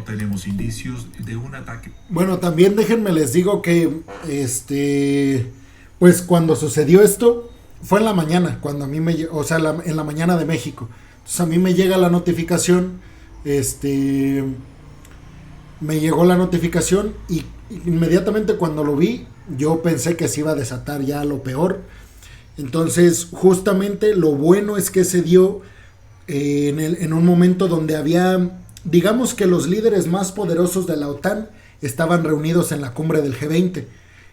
no tenemos indicios de un ataque. Bueno, también déjenme les digo que pues cuando sucedió esto fue en la mañana, cuando a mí o sea, en la mañana de México. Entonces a mí me llega la notificación, me llegó la notificación y inmediatamente cuando lo vi, yo pensé que se iba a desatar ya lo peor. Entonces, justamente lo bueno es que se dio en un momento donde había, digamos que los líderes más poderosos de la OTAN estaban reunidos en la cumbre del G20.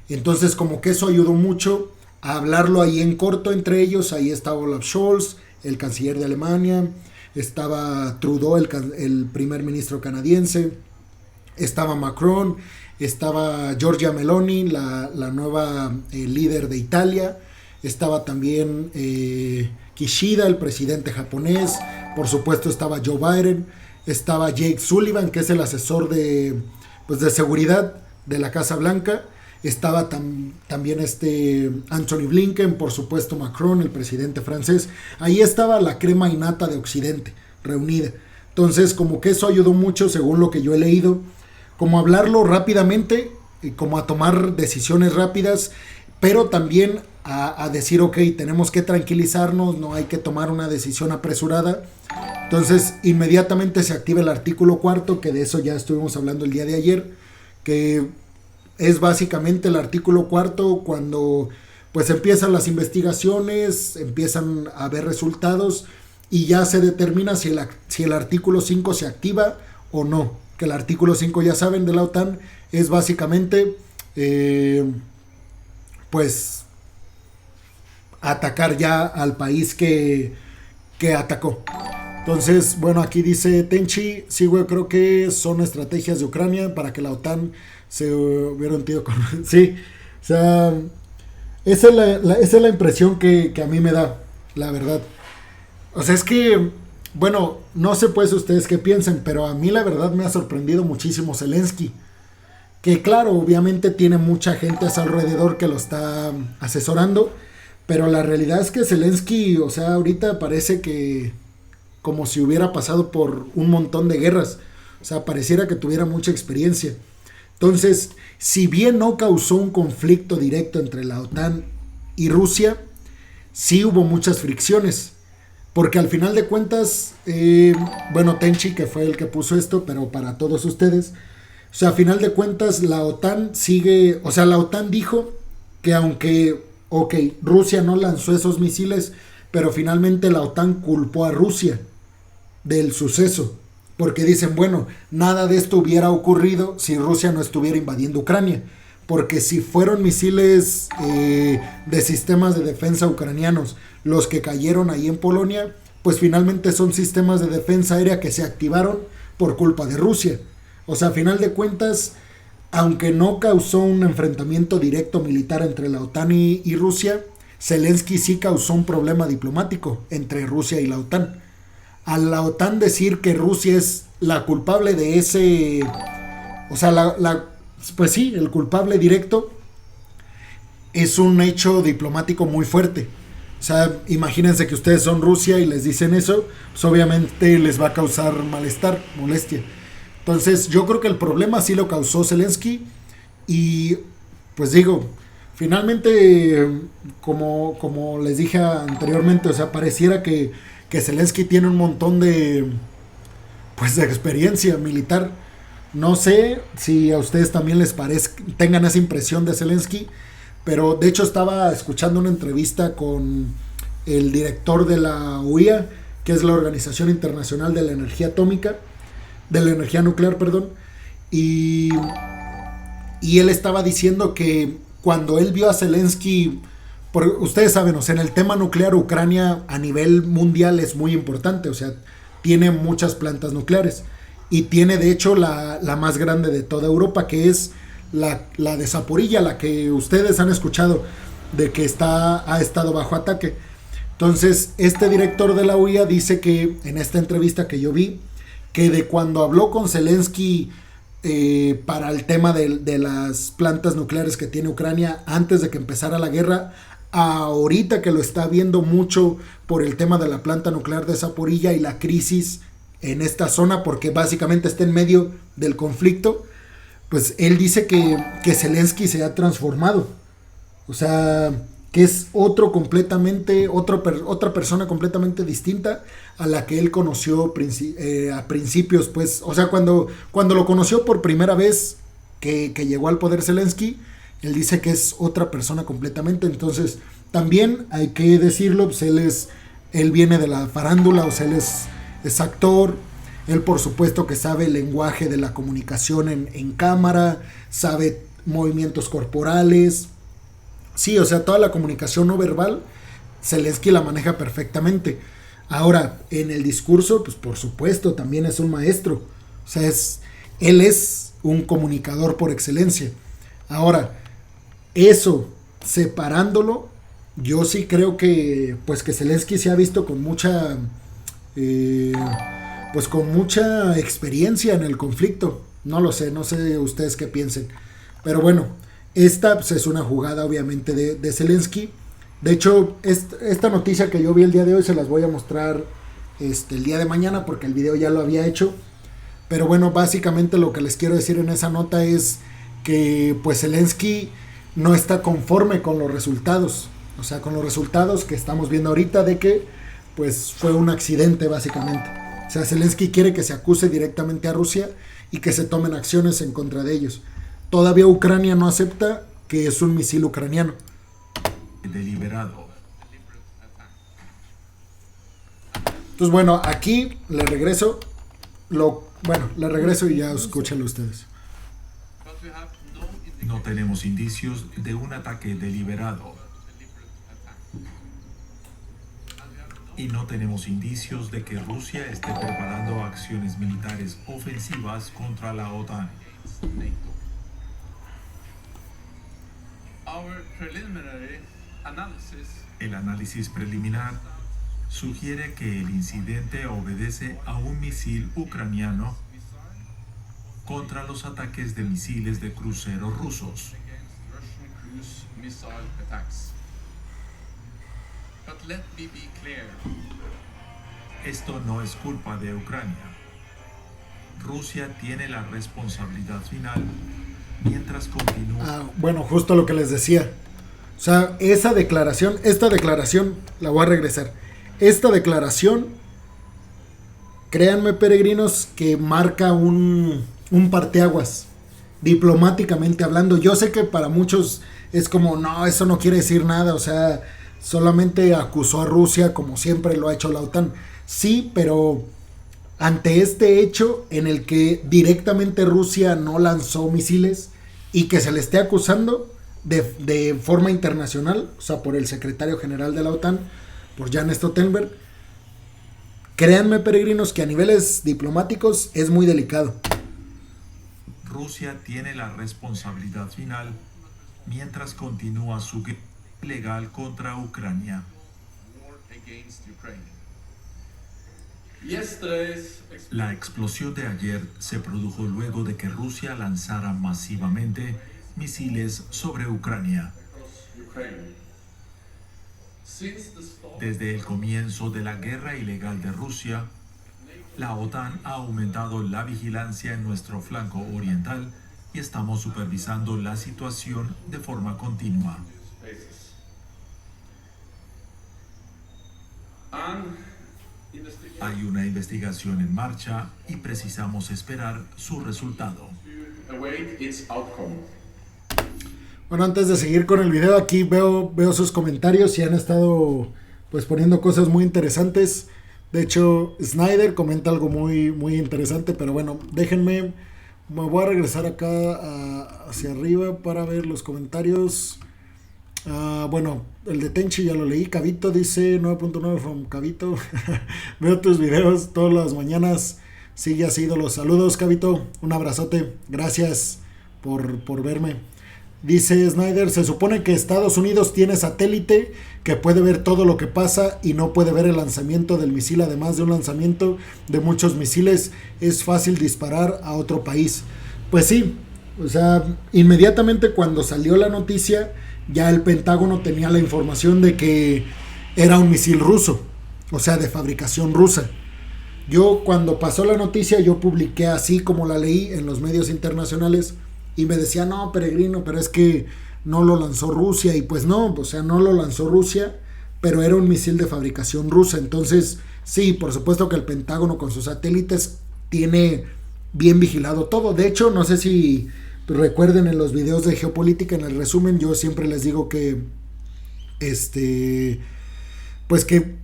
Entonces, como que eso ayudó mucho a hablarlo ahí en corto entre ellos. Ahí estaba Olaf Scholz, el canciller de Alemania, estaba Trudeau, el primer ministro canadiense, estaba Macron, estaba Giorgia Meloni, la nueva líder de Italia, estaba también Kishida, el presidente japonés, por supuesto estaba Joe Biden, estaba Jake Sullivan, que es el asesor de seguridad de la Casa Blanca, estaba también Anthony Blinken, por supuesto Macron, el presidente francés. Ahí estaba la crema innata de Occidente reunida. Entonces, como que eso ayudó mucho, según lo que yo he leído, como a hablarlo rápidamente, como a tomar decisiones rápidas, pero también a decir, ok, tenemos que tranquilizarnos, no hay que tomar una decisión apresurada. Entonces, inmediatamente se activa el artículo 4, que de eso ya estuvimos hablando el día de ayer, que es básicamente el artículo 4 cuando pues empiezan las investigaciones, empiezan a haber resultados y ya se determina si el artículo 5 se activa o no. Que el artículo 5, ya saben, de la OTAN es básicamente pues atacar ya al país que atacó. Entonces, bueno, aquí dice Tenchi, sí, güey, creo que son estrategias de Ucrania para que la OTAN se hubiera hundido con... Sí, o sea, esa es la impresión que a mí me da, la verdad. O sea, es que, bueno, no sé pues ustedes qué piensen, pero a mí la verdad me ha sorprendido muchísimo Zelensky. Que claro, obviamente tiene mucha gente a su alrededor que lo está asesorando, pero la realidad es que Zelensky, o sea, ahorita parece que como si hubiera pasado por un montón de guerras. O sea, pareciera que tuviera mucha experiencia. Entonces, si bien no causó un conflicto directo entre la OTAN y Rusia, sí hubo muchas fricciones. Porque al final de cuentas, bueno, Tenchi, que fue el que puso esto, pero para todos ustedes, o sea, a final de cuentas, la OTAN sigue, o sea, la OTAN dijo que aunque, ok, Rusia no lanzó esos misiles, pero finalmente la OTAN culpó a Rusia del suceso. Porque dicen, bueno, nada de esto hubiera ocurrido si Rusia no estuviera invadiendo Ucrania. Porque si fueron misiles de sistemas de defensa ucranianos los que cayeron ahí en Polonia, pues finalmente son sistemas de defensa aérea que se activaron por culpa de Rusia. O sea, a final de cuentas, aunque no causó un enfrentamiento directo militar entre la OTAN y Rusia, Zelensky sí causó un problema diplomático entre Rusia y la OTAN. A la OTAN decir que Rusia es la culpable de ese... O sea, pues sí, el culpable directo es un hecho diplomático muy fuerte. O sea, imagínense que ustedes son Rusia y les dicen eso, pues obviamente les va a causar malestar, molestia. Entonces yo creo que el problema sí lo causó Zelensky y pues digo, finalmente como les dije anteriormente, o sea, pareciera que Zelensky tiene un montón de experiencia militar. No sé si a ustedes también les tengan esa impresión de Zelensky, pero de hecho estaba escuchando una entrevista con el director de la OIA, que es la Organización Internacional de la Energía Nuclear, perdón, y él estaba diciendo que cuando él vio a Zelensky, ustedes saben, o sea, en el tema nuclear Ucrania a nivel mundial es muy importante, o sea, tiene muchas plantas nucleares y tiene de hecho la más grande de toda Europa, que es la de Zaporilla, la que ustedes han escuchado de que ha estado bajo ataque. Entonces, este director de la OIA dice que en esta entrevista que yo vi, que de cuando habló con Zelensky para el tema de las plantas nucleares que tiene Ucrania antes de que empezara la guerra, ahorita que lo está viendo mucho por el tema de la planta nuclear de Zaporilla y la crisis en esta zona porque básicamente está en medio del conflicto, pues él dice que Zelensky se ha transformado. O sea, que es otra persona completamente distinta a la que él conoció a principios, pues, o sea, cuando lo conoció por primera vez que llegó al poder Zelensky, él dice que es otra persona completamente. Entonces, también hay que decirlo, pues él viene de la farándula, o sea, él es actor. Él por supuesto que sabe el lenguaje de la comunicación en cámara, sabe movimientos corporales. Sí, o sea, toda la comunicación no verbal, Zelensky la maneja perfectamente. Ahora, en el discurso, pues por supuesto, también es un maestro. O sea, él es un comunicador por excelencia. Ahora, eso, separándolo, yo sí creo que Zelensky se ha visto con mucha experiencia en el conflicto. No lo sé, no sé ustedes qué piensen. Pero bueno, esta pues, es una jugada obviamente de Zelensky. De hecho, esta noticia que yo vi el día de hoy se las voy a mostrar el día de mañana porque el video ya lo había hecho. Pero bueno, básicamente lo que les quiero decir en esa nota es que pues Zelensky no está conforme con los resultados. O sea, con los resultados que estamos viendo ahorita de que pues fue un accidente básicamente. O sea, Zelensky quiere que se acuse directamente a Rusia y que se tomen acciones en contra de ellos. Todavía Ucrania no acepta que es un misil ucraniano. Deliberado. Entonces, bueno, aquí le regreso. Le regreso y ya escúchenlo ustedes. No tenemos indicios de un ataque deliberado. Y no tenemos indicios de que Rusia esté preparando acciones militares ofensivas contra la OTAN. El análisis preliminar sugiere que el incidente obedece a un misil ucraniano contra los ataques de misiles de cruceros rusos. Esto no es culpa de Ucrania. Rusia tiene la responsabilidad final mientras continúa. Bueno, justo lo que les decía. O sea, esta declaración, la voy a regresar. Esta declaración, créanme peregrinos, que marca un parteaguas, diplomáticamente hablando. Yo sé que para muchos es como, no, eso no quiere decir nada, o sea, solamente acusó a Rusia como siempre lo ha hecho la OTAN. Sí, pero ante este hecho en el que directamente Rusia no lanzó misiles y que se le esté acusando de forma internacional, o sea, por el secretario general de la OTAN, por Jens Stoltenberg, créanme peregrinos que a niveles diplomáticos es muy delicado. Rusia tiene la responsabilidad final mientras continúa su guerra ilegal contra Ucrania. La explosión de ayer se produjo luego de que Rusia lanzara masivamente misiles sobre Ucrania. Desde el comienzo de la guerra ilegal de Rusia, la OTAN ha aumentado la vigilancia en nuestro flanco oriental y estamos supervisando la situación de forma continua. Hay una investigación en marcha y precisamos esperar su resultado. Bueno, antes de seguir con el video, aquí veo sus comentarios y han estado pues poniendo cosas muy interesantes. De hecho, Snyder comenta algo muy, muy interesante, pero bueno, déjenme, me voy a regresar acá hacia arriba para ver los comentarios. Bueno, el de Tenchi ya lo leí. Cabito dice 9.9 from Cabito. Veo tus videos todas las mañanas. Sigue así, los saludos, Cabito. Un abrazote. Gracias por verme. Dice Snyder, se supone que Estados Unidos tiene satélite que puede ver todo lo que pasa y no puede ver el lanzamiento del misil. Además de un lanzamiento de muchos misiles, es fácil disparar a otro país. Pues sí, o sea, inmediatamente cuando salió la noticia, ya el Pentágono tenía la información de que era un misil ruso, o sea, de fabricación rusa. Yo cuando pasó la noticia, yo publiqué así como la leí en los medios internacionales y me decía, no, Peregrino, pero es que no lo lanzó Rusia. Y pues no, o sea, no lo lanzó Rusia, pero era un misil de fabricación rusa. Entonces, sí, por supuesto que el Pentágono con sus satélites tiene bien vigilado todo. De hecho, no sé si recuerden en los videos de geopolítica, en el resumen, yo siempre les digo que pues que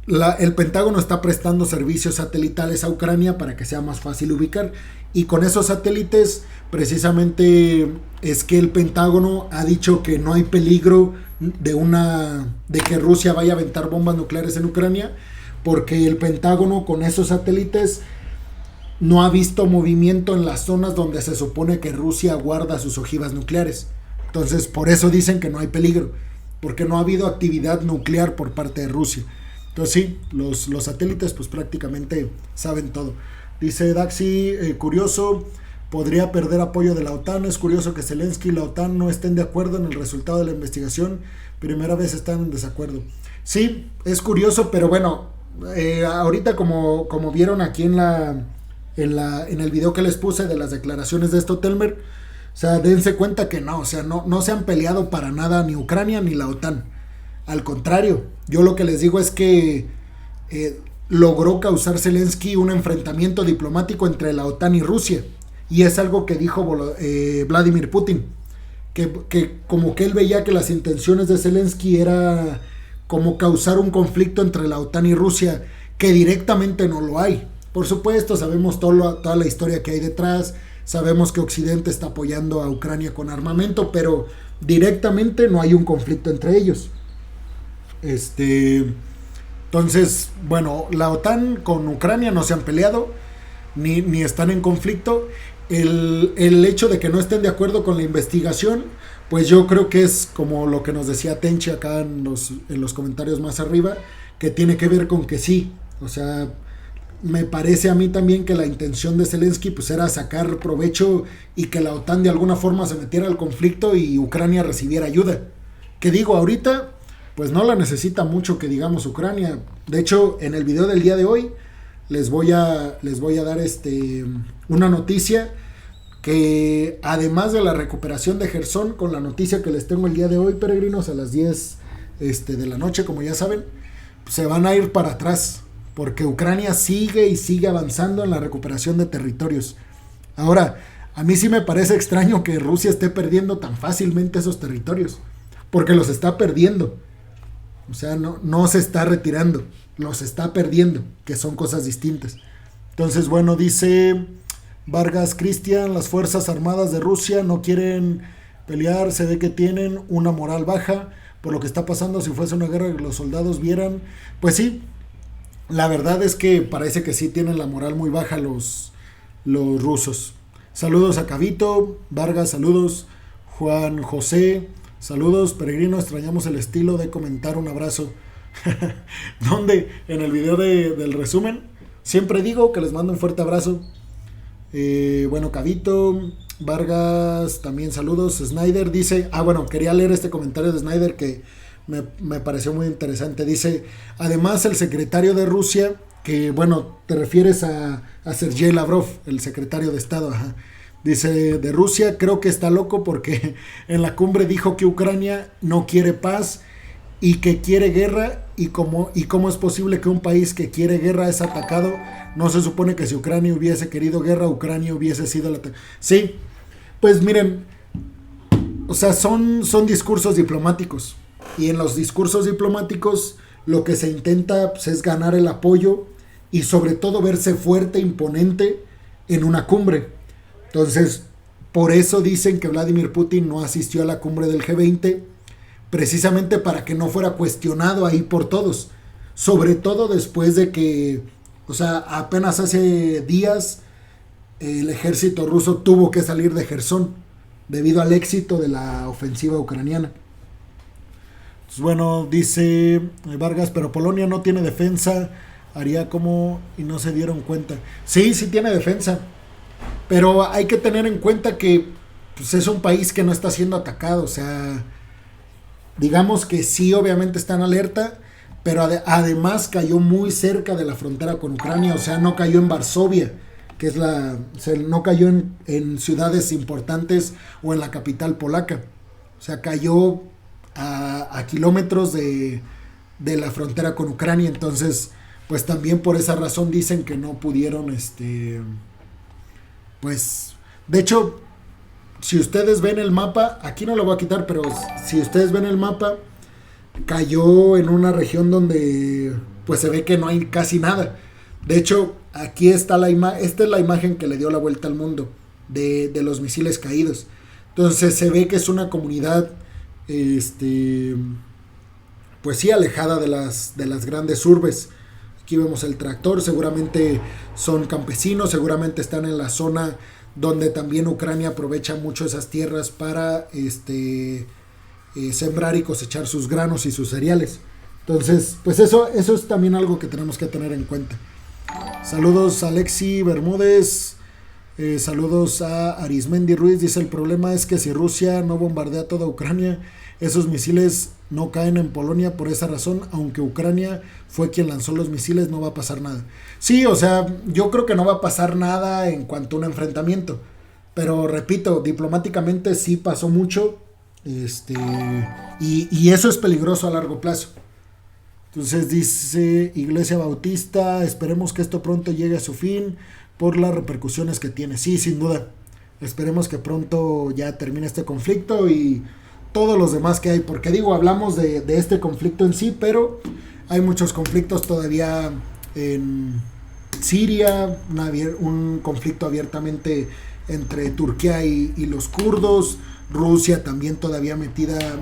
el Pentágono está prestando servicios satelitales a Ucrania para que sea más fácil ubicar, y con esos satélites precisamente es que el Pentágono ha dicho que no hay peligro de que Rusia vaya a aventar bombas nucleares en Ucrania, porque el Pentágono con esos satélites no ha visto movimiento en las zonas donde se supone que Rusia guarda sus ojivas nucleares. Entonces por eso dicen que no hay peligro, porque no ha habido actividad nuclear por parte de Rusia. Entonces sí, los satélites pues prácticamente saben todo. Dice Daxi, curioso, podría perder apoyo de la OTAN. Es curioso que Zelensky y la OTAN no estén de acuerdo en el resultado de la investigación. Primera vez están en desacuerdo. Sí, es curioso, pero bueno, ahorita como vieron aquí en el video que les puse de las declaraciones de Stoltenberg, o sea, dense cuenta que no, o sea, no se han peleado para nada ni Ucrania ni la OTAN. Al contrario, yo lo que les digo es que logró causar Zelensky un enfrentamiento diplomático entre la OTAN y Rusia. Y es algo que dijo Vladimir Putin, que como que él veía que las intenciones de Zelensky era como causar un conflicto entre la OTAN y Rusia, que directamente no lo hay. Por supuesto, sabemos toda la historia que hay detrás, sabemos que Occidente está apoyando a Ucrania con armamento, pero directamente no hay un conflicto entre ellos. Entonces, bueno, la OTAN con Ucrania no se han peleado, ni están en conflicto. El hecho de que no estén de acuerdo con la investigación, pues yo creo que es como lo que nos decía Tenchi acá en los comentarios más arriba, que tiene que ver con que sí, o sea, me parece a mí también que la intención de Zelensky pues era sacar provecho y que la OTAN de alguna forma se metiera al conflicto y Ucrania recibiera ayuda. Que digo, ahorita pues no la necesita mucho, que digamos, Ucrania. De hecho, en el video del día de hoy les voy a dar una noticia que, además de la recuperación de Gerson, con la noticia que les tengo el día de hoy, peregrinos, a las 10 de la noche, como ya saben, pues se van a ir para atrás, porque Ucrania sigue y sigue avanzando en la recuperación de territorios. Ahora, a mí sí me parece extraño que Rusia esté perdiendo tan fácilmente esos territorios, porque los está perdiendo. O sea, no se está retirando, los está perdiendo, que son cosas distintas. Entonces, bueno, dice Vargas Cristian, las Fuerzas Armadas de Rusia no quieren pelear, se ve que tienen una moral baja por lo que está pasando. Si fuese una guerra que los soldados vieran, pues sí, la verdad es que parece que sí tienen la moral muy baja los rusos. Saludos a Cabito, Vargas, saludos, Juan José, saludos, peregrino, extrañamos el estilo de comentar, un abrazo. Donde en el video del resumen siempre digo que les mando un fuerte abrazo. Bueno, Cabito, Vargas, también saludos. Snyder dice, bueno, quería leer este comentario de Snyder que me pareció muy interesante. Dice, además el secretario de Rusia, que bueno, te refieres a Sergei Lavrov, el secretario de Estado, ajá. Dice, de Rusia, creo que está loco porque en la cumbre dijo que Ucrania no quiere paz y que quiere guerra, y cómo es posible que un país que quiere guerra es atacado. No se supone que si Ucrania hubiese querido guerra, Ucrania hubiese sido la... Sí, pues miren, o sea, son discursos diplomáticos, y en los discursos diplomáticos lo que se intenta pues, es ganar el apoyo y sobre todo verse fuerte, imponente en una cumbre. Entonces, por eso dicen que Vladimir Putin no asistió a la cumbre del G20, precisamente para que no fuera cuestionado ahí por todos, sobre todo después de que, o sea, apenas hace días el ejército ruso tuvo que salir de Gerson debido al éxito de la ofensiva ucraniana. Pues bueno, dice Vargas, pero Polonia no tiene defensa, haría como y no se dieron cuenta. Sí tiene defensa, pero hay que tener en cuenta que pues, es un país que no está siendo atacado. O sea, digamos que sí, obviamente está en alerta, pero además cayó muy cerca de la frontera con Ucrania, o sea, no cayó en Varsovia, que es no cayó en ciudades importantes o en la capital polaca, o sea, cayó a kilómetros de la frontera con Ucrania. Entonces, pues también por esa razón dicen que no pudieron, pues, de hecho, si ustedes ven el mapa, aquí no lo voy a quitar, pero si ustedes ven el mapa, cayó en una región donde pues se ve que no hay casi nada. De hecho, aquí está esta es la imagen que le dio la vuelta al mundo de los misiles caídos. Entonces se ve que es una comunidad, pues sí, alejada de las grandes urbes. Aquí vemos el tractor, seguramente son campesinos, seguramente están en la zona donde también Ucrania aprovecha mucho esas tierras para sembrar y cosechar sus granos y sus cereales. Entonces, pues eso es también algo que tenemos que tener en cuenta. Saludos a Alexi Bermúdez, saludos a Arismendi Ruiz, dice: el problema es que si Rusia no bombardea toda Ucrania, esos misiles no caen en Polonia. Por esa razón, aunque Ucrania fue quien lanzó los misiles, no va a pasar nada. Sí, o sea, yo creo que no va a pasar nada en cuanto a un enfrentamiento, pero repito, diplomáticamente sí pasó mucho, y eso es peligroso a largo plazo. Entonces dice Iglesia Bautista: esperemos que esto pronto llegue a su fin por las repercusiones que tiene. Sí, sin duda, esperemos que pronto ya termine este conflicto y todos los demás que hay, porque digo, hablamos de este conflicto en sí, pero hay muchos conflictos todavía en Siria, un conflicto abiertamente entre Turquía y los kurdos, Rusia también todavía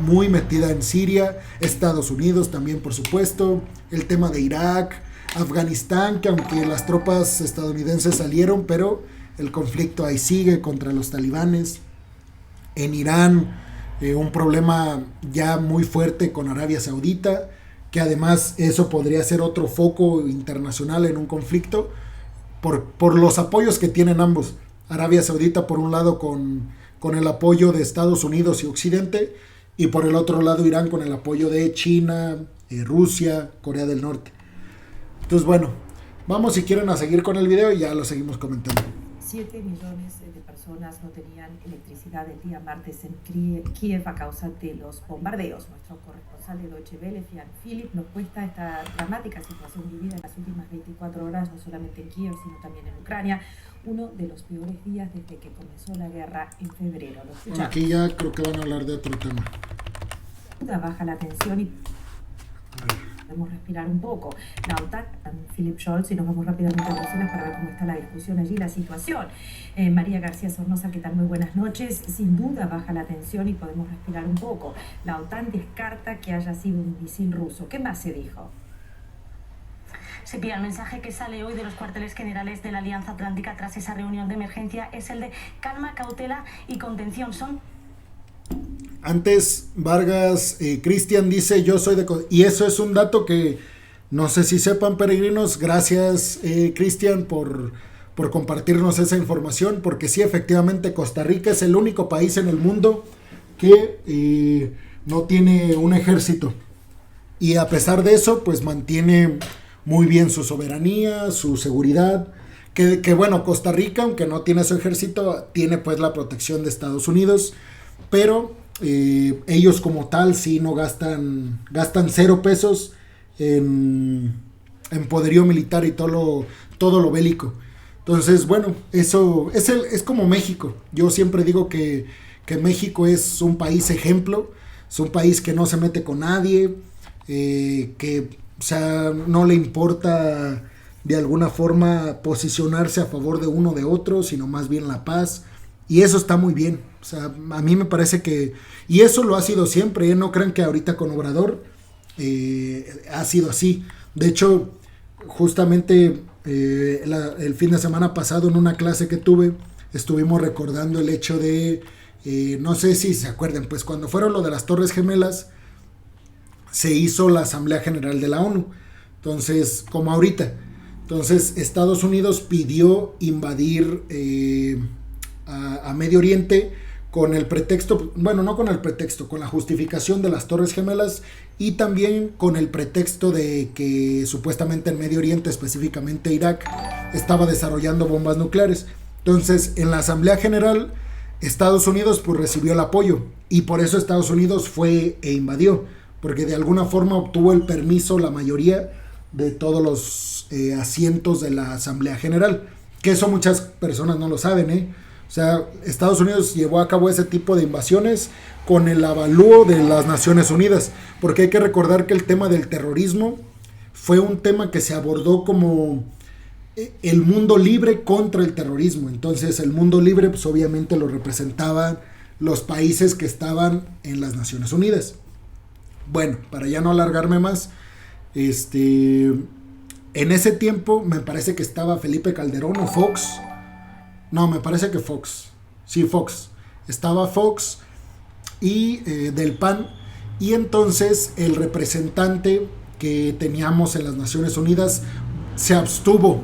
muy metida en Siria, Estados Unidos también, por supuesto, el tema de Irak, Afganistán, que aunque las tropas estadounidenses salieron, pero el conflicto ahí sigue contra los talibanes. En Irán, un problema ya muy fuerte con Arabia Saudita, que además eso podría ser otro foco internacional en un conflicto, por los apoyos que tienen ambos. Arabia Saudita por un lado con el apoyo de Estados Unidos y Occidente, y por el otro lado Irán con el apoyo de China, Rusia, Corea del Norte. Entonces, bueno, vamos, si quieren, a seguir con el video y ya lo seguimos comentando. 7 millones de personas no tenían electricidad el día martes en Kiev a causa de los bombardeos. Nuestro corresponsal de Deutsche Welle, Fian Philipp, nos cuesta esta dramática situación vivida en las últimas 24 horas, no solamente en Kiev, sino también en Ucrania, uno de los peores días desde que comenzó la guerra en febrero. Bueno, aquí ya creo que van a hablar de otro tema. Baja la tensión y podemos respirar un poco. La OTAN, Philip Scholz, y nos vamos rápidamente a Bruselas para ver cómo está la discusión allí, la situación. María García Sornosa, ¿qué tal? Muy buenas noches. Sin duda baja la tensión y podemos respirar un poco. La OTAN descarta que haya sido un misil ruso. ¿Qué más se dijo? Se pide el mensaje que sale hoy de los cuarteles generales de la Alianza Atlántica tras esa reunión de emergencia es el de calma, cautela y contención. Antes, Vargas, Cristian dice: yo soy de... Y eso es un dato que no sé si sepan, peregrinos. Gracias, Cristian, por compartirnos esa información, porque sí, efectivamente, Costa Rica es el único país en el mundo que no tiene un ejército. Y a pesar de eso, pues mantiene muy bien su soberanía, su seguridad. Que bueno, Costa Rica, aunque no tiene su ejército, tiene pues la protección de Estados Unidos, pero ellos como tal sí no gastan 0 pesos en poderío militar y todo lo bélico. Entonces, bueno, eso es como México. Yo siempre digo que México es un país ejemplo, es un país que no se mete con nadie, que, o sea, no le importa de alguna forma posicionarse a favor de uno o de otro, sino más bien la paz. Y eso está muy bien. O sea, a mí me parece que... Y eso lo ha sido siempre, ¿eh? No crean que ahorita con Obrador ha sido así. De hecho, justamente el fin de semana pasado en una clase que tuve, estuvimos recordando el hecho de... no sé si se acuerdan, pues cuando fueron lo de las Torres Gemelas, se hizo la Asamblea General de la ONU. Entonces, como ahorita. Entonces, Estados Unidos pidió invadir... a Medio Oriente con el pretexto, bueno, no con el pretexto, con la justificación de las Torres Gemelas y también con el pretexto de que supuestamente en Medio Oriente, específicamente Irak, estaba desarrollando bombas nucleares. Entonces, en la Asamblea General, Estados Unidos pues recibió el apoyo y por eso Estados Unidos fue e invadió, porque de alguna forma obtuvo el permiso la mayoría de todos los asientos de la Asamblea General, que eso muchas personas no lo saben, O sea, Estados Unidos llevó a cabo ese tipo de invasiones con el avalúo de las Naciones Unidas, porque hay que recordar que el tema del terrorismo fue un tema que se abordó como el mundo libre contra el terrorismo. Entonces el mundo libre pues obviamente lo representaban los países que estaban en las Naciones Unidas. Bueno, para ya no alargarme más, en ese tiempo me parece que estaba Felipe Calderón o Fox. No, me parece que Fox. Sí, Fox. Estaba Fox y del PAN. Y entonces el representante que teníamos en las Naciones Unidas se abstuvo.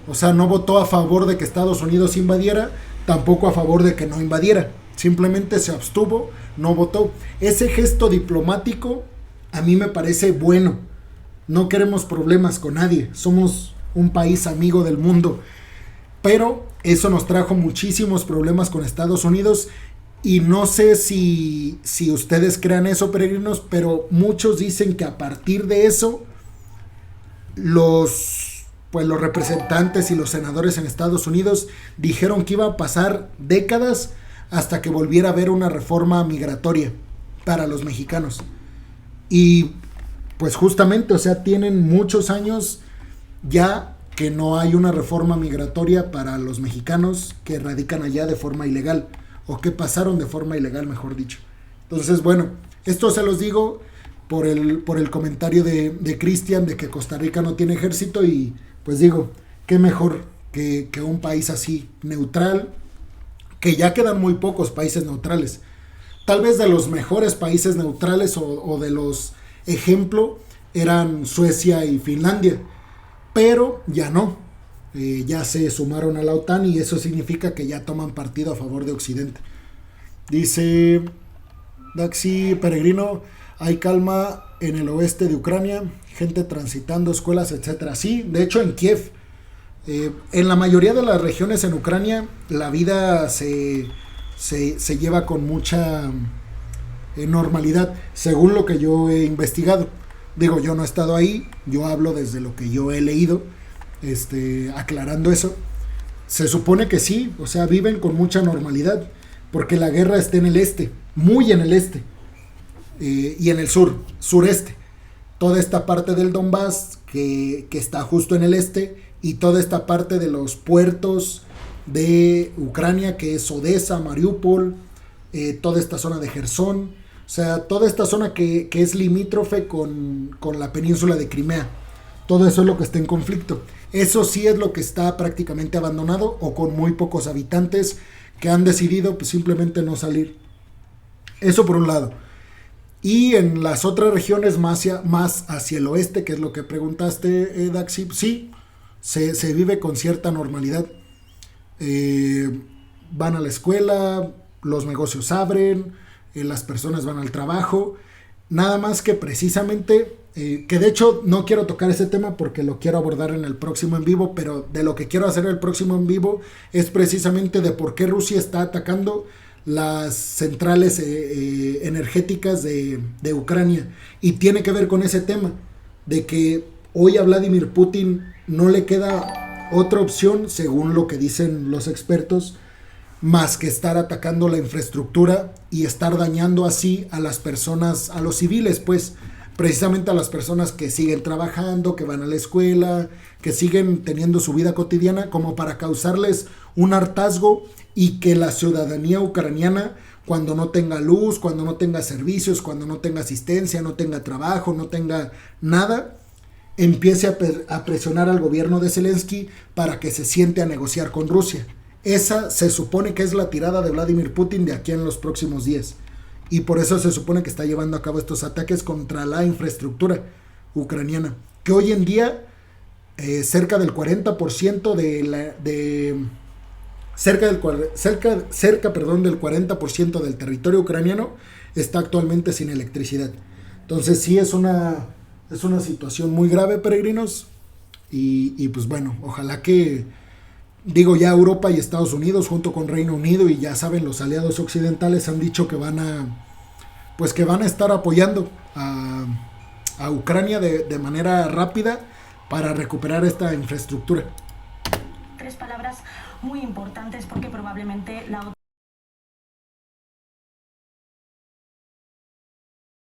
O sea, no votó a favor de que Estados Unidos invadiera, tampoco a favor de que no invadiera. Simplemente se abstuvo, no votó. Ese gesto diplomático a mí me parece bueno. No queremos problemas con nadie. Somos un país amigo del mundo. Pero eso nos trajo muchísimos problemas con Estados Unidos y no sé si ustedes crean eso, peregrinos, pero muchos dicen que a partir de eso los representantes y los senadores en Estados Unidos dijeron que iba a pasar décadas hasta que volviera a haber una reforma migratoria para los mexicanos. Y pues justamente, o sea, tienen muchos años ya que no hay una reforma migratoria para los mexicanos que radican allá de forma ilegal, o que pasaron de forma ilegal, mejor dicho. Entonces, bueno, esto se los digo por el comentario de Cristian de que Costa Rica no tiene ejército, y pues digo, qué mejor que un país así, neutral, que ya quedan muy pocos países neutrales. Tal vez de los mejores países neutrales o de los ejemplo eran Suecia y Finlandia, pero ya no, ya se sumaron a la OTAN y eso significa que ya toman partido a favor de Occidente. Dice Daxi Peregrino, hay calma en el oeste de Ucrania, gente transitando, escuelas, etcétera. Sí, de hecho en Kiev, en la mayoría de las regiones en Ucrania, la vida se lleva con mucha normalidad, según lo que yo he investigado. Digo, yo no he estado ahí, yo hablo desde lo que yo he leído, aclarando eso. Se supone que sí, o sea, viven con mucha normalidad, porque la guerra está en el este, muy en el este, y en el sureste. Toda esta parte del Donbass, que está justo en el este, y toda esta parte de los puertos de Ucrania, que es Odessa, Mariupol, toda esta zona de Jersón. O sea, toda esta zona que es limítrofe con la península de Crimea. Todo eso es lo que está en conflicto. Eso sí es lo que está prácticamente abandonado o con muy pocos habitantes que han decidido pues, simplemente no salir. Eso por un lado. Y en las otras regiones más hacia el oeste, que es lo que preguntaste, Daxi, sí, se vive con cierta normalidad. Van a la escuela, los negocios abren, las personas van al trabajo, nada más que precisamente, que de hecho no quiero tocar ese tema porque lo quiero abordar en el próximo en vivo, pero de lo que quiero hacer el próximo en vivo es precisamente de por qué Rusia está atacando las centrales energéticas de Ucrania, y tiene que ver con ese tema, de que hoy a Vladimir Putin no le queda otra opción, según lo que dicen los expertos, más que estar atacando la infraestructura y estar dañando así a las personas, a los civiles, pues precisamente a las personas que siguen trabajando, que van a la escuela, que siguen teniendo su vida cotidiana, como para causarles un hartazgo y que la ciudadanía ucraniana, cuando no tenga luz, cuando no tenga servicios, cuando no tenga asistencia, no tenga trabajo, no tenga nada, empiece a presionar al gobierno de Zelensky para que se siente a negociar con Rusia. Esa se supone que es la tirada de Vladimir Putin de aquí en los próximos días. Y por eso se supone que está llevando a cabo estos ataques contra la infraestructura ucraniana. Que hoy en día cerca del 40% cerca del 40% del territorio ucraniano está actualmente sin electricidad. Entonces sí es una situación muy grave, peregrinos, y pues bueno, ojalá que, digo, ya Europa y Estados Unidos junto con Reino Unido y ya saben los aliados occidentales han dicho que van a estar apoyando a Ucrania de manera rápida para recuperar esta infraestructura. Tres palabras muy importantes porque probablemente la